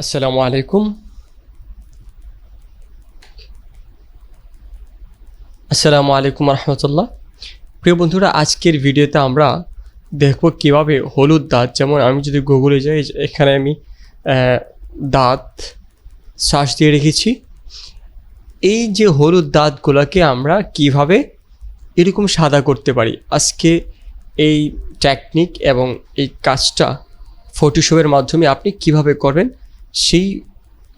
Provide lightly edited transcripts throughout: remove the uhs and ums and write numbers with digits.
আসসালামু আলাইকুম। আসসালামু আলাইকুম রহমতুল্লাহ। প্রিয় বন্ধুরা, আজকের ভিডিওতে আমরা দেখব কিভাবে হলুদ দাঁত, যেমন আমি যদি গুগলে যাই, এখানে আমি দাঁত সার্চ দিয়ে রেখেছি। এই যে হলুদ দাঁতগুলোকে আমরা কিভাবে এরকম সাদা করতে পারি, আজকে এই টেকনিক এবং এই কাজটা ফটোশপের মাধ্যমে আপনি কিভাবে করবেন, সেই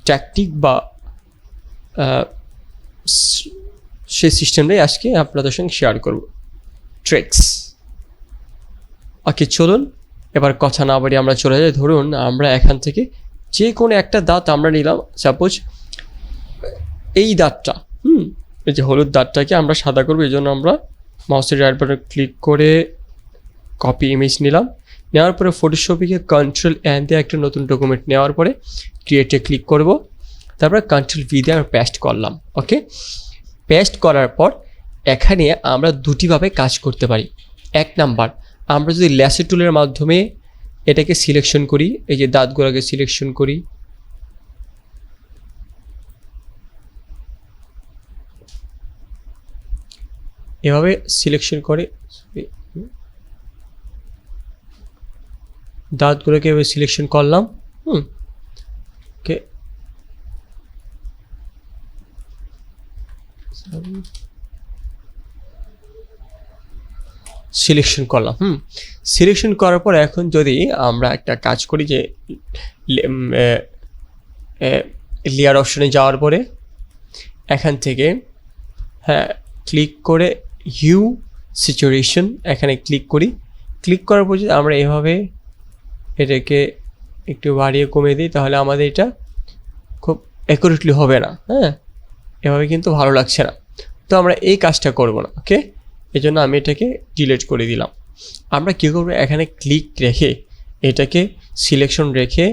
টেকনিক বা সেই সিস্টেমটাই আজকে আপনাদের সঙ্গে শেয়ার করব, ট্রিক্স। ওকে, চলুন এবার কথা না বাড়িয়ে আমরা চলে যাই। ধরুন আমরা এখান থেকে যে কোনো একটা দাঁত আমরা নিলাম, সাপোজ এই দাঁতটা, এই যে হলুদ দাঁতটাকে আমরা সাদা করবো। এই জন্য আমরা মাউসের রাইট বাটন ক্লিক করে কপি ইমেজ নিলাম। নেওয়ার পরে ফটোশপে কন্ট্রোল এন দিয়ে একটা নতুন ডকুমেন্ট নেওয়ার পরে ক্রিয়েটে ক্লিক করব। তারপরে কন্ট্রোল ভি দিয়ে আমরা পেস্ট করলাম। ওকে, পেস্ট করার পর এখানে আমরা দুটিভাবে কাজ করতে পারি। এক নাম্বার, আমরা যদি ল্যাসো টুলের মাধ্যমে এটাকে সিলেকশন করি, এই যে দাঁতগুলোকে সিলেকশন করি, এভাবে সিলেকশন করে দাঁতগুলোকে এভাবে সিলেকশন করলাম। ওকে, সিলেকশন করলাম। সিলেকশন করার পর এখন যদি আমরা একটা কাজ করি, যে লেয়ার অপশনে যাওয়ার পরে এখান থেকে ক্লিক করে হিউ স্যাচুরেশন এখানে ক্লিক করি। ক্লিক করার পর যদি আমরা এভাবে এটাকে একটু বাড়িয়ে কমিয়ে দিই, তাহলে আমাদের এটা খুব অ্যাকুরেটলি হবে না। এভাবে কিন্তু ভালো লাগছে না, তো আমরা এই কাজটা করব না। ওকে, এই জন্য আমি এটাকে ডিলিট করে দিলাম। আমরা কী করবো, এখানে ক্লিক রেখে এটাকে সিলেকশন রেখে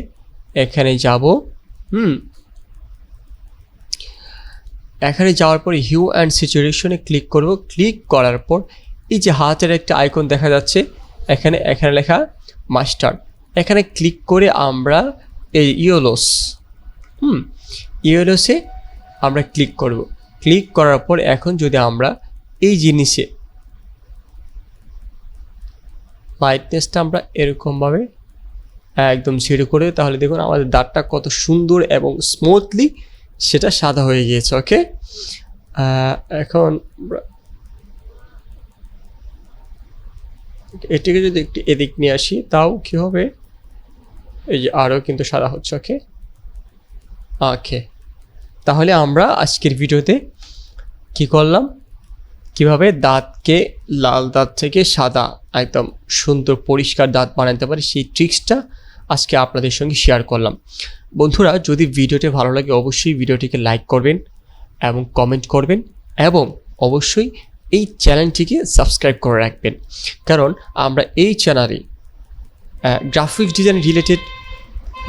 এখানে যাব। এখানে যাওয়ার পরে হিউ অ্যান্ড স্যাচুরেশনে ক্লিক করব। ক্লিক করার পর এই যে হাতের একটা আইকন দেখা যাচ্ছে, এখানে লেখা মাস্টার, এখানে ক্লিক করে আমরা এই ইয়েলোসে আমরা ক্লিক করব। ক্লিক করার পর এখন যদি আমরা এই জিনিসে লাইটনেসটা আমরা এরকমভাবে একদম ঝেড়ে করে, তাহলে দেখুন আমাদের দাঁতটা কত সুন্দর এবং স্মুথলি সেটা সাদা হয়ে গিয়েছে। ওকে, এখন এটিকে যদি একটু এদিক নিয়ে আসি, তাও কি হবে, এই যে আরও কিন্তু সাদা হচ্ছে। ওকে ওকে, তাহলে আমরা আজকের ভিডিওতে কি করলাম, কিভাবে দাঁতকে লাল দাঁত থেকে সাদা একদম সুন্দর পরিষ্কার দাঁত বানাতে পারি, সেই ট্রিক্সটা আজকে আপনাদের সঙ্গে শেয়ার করলাম। বন্ধুরা, যদি ভিডিওটি ভালো লাগে অবশ্যই ভিডিওটিকে লাইক করবেন এবং কমেন্ট করবেন, এবং অবশ্যই এই চ্যানেলটিকে সাবস্ক্রাইব করে রাখবেন, কারণ আমরা এই চ্যানেলে গ্রাফিক্স ডিজাইন রিলেটেড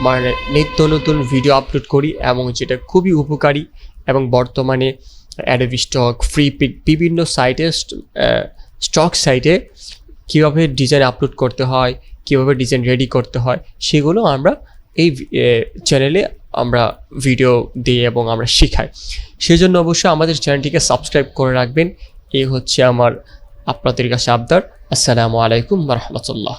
মানে নিত্য নতুন ভিডিও আপলোড করি, এবং যেটা খুবই উপকারী। এবং বর্তমানে অ্যাডোবি স্টক, ফ্রি পিক, বিভিন্ন সাইটে স্টক সাইটে কীভাবে ডিজাইন আপলোড করতে হয়, কীভাবে ডিজাইন রেডি করতে হয়, সেগুলো আমরা এই চ্যানেলে আমরা ভিডিও দিই এবং আমরা শেখাই। সেজন্য অবশ্যই আমাদের চ্যানেলটিকে সাবস্ক্রাইব করে রাখবেন। এই হচ্ছে আমার আপনাদের কাছে আবদার। আসসালামু আলাইকুম রহমতুল্লাহ।